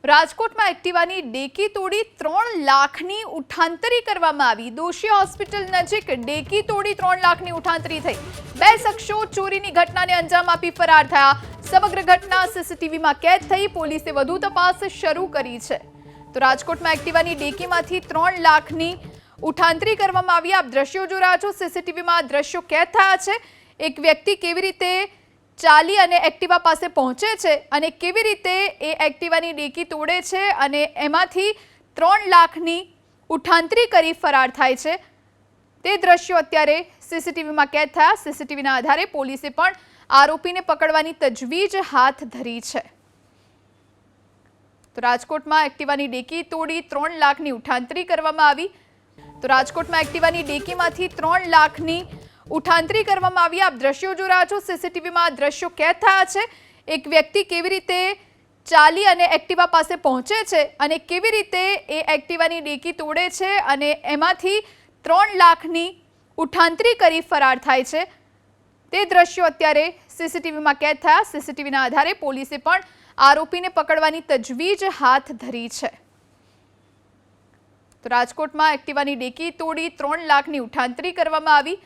રાજકોટમાં એક્ટિવાની ડેકી તોડી 3 લાખની ઉઠાંતરી કરવામાં આવી। દોશી હોસ્પિટલ નજીક ડેકી તોડી 3 લાખની ઉઠાંતરી થઈ। બે શખ્સો ચોરીની ઘટનાને અંજામ આપી ફરાર થયા। સમગ્ર ઘટના સીસીટીવીમાં કેદ થઈ। પોલીસે વધુ તપાસ શરૂ કરી છે। તો રાજકોટમાં એક્ટિવાની ડેકીમાંથી 3 લાખની ઉઠાંતરી કરવામાં આવી। આપ દ્રશ્યો જોઈ રહ્યા છો। સીસીટીવીમાં દ્રશ્યો કેદ થયા છે। એક વ્યક્તિ કેવી રીતે ચાલી અને એક્ટિવા પાસે પહોંચે છે અને કેવી રીતે એ એક્ટિવાની ડેકી તોડે છે અને એમાંથી 3 લાખની ઉઠાંતરી કરી ફરાર થાય છે તે દ્રશ્યો અત્યારે સીસીટીવીમાં કેદ થયા। સીસીટીવીના આધારે પોલીસે પણ આરોપીને પકડવાની તજવીજ હાથ ધરી છે। તો રાજકોટમાં એક્ટિવાની ડેકી તોડી 3 લાખની ઉઠાંતરી કરવામાં આવી। તો રાજકોટમાં એક્ટિવાની ડેકીમાંથી 3 લાખની ઉઠાંતરી કરવામાં આવી। આપ દ્રશ્યો જોઈ રહ્યા છો। સીસીટીવીમાં દ્રશ્યો કેદ થયા છે। એક વ્યક્તિ કેવી રીતે ચાલી અને એક્ટિવા પાસે પહોંચે છે અને કેવી રીતે એ એક્ટિવાની ડેકી તોડે છે અને એમાંથી 3 લાખની ઉઠાંતરી કરી ફરાર થાય છે તે દ્રશ્યો અત્યારે સીસીટીવીમાં કેદ થયા। સીસીટીવીના આધારે પોલીસે પણ આરોપીને પકડવાની તજવીજ હાથ ધરી છે। તો રાજકોટમાં એક્ટિવાની ડેકી તોડી 3 લાખની ઉઠાંતરી કરવામાં આવી।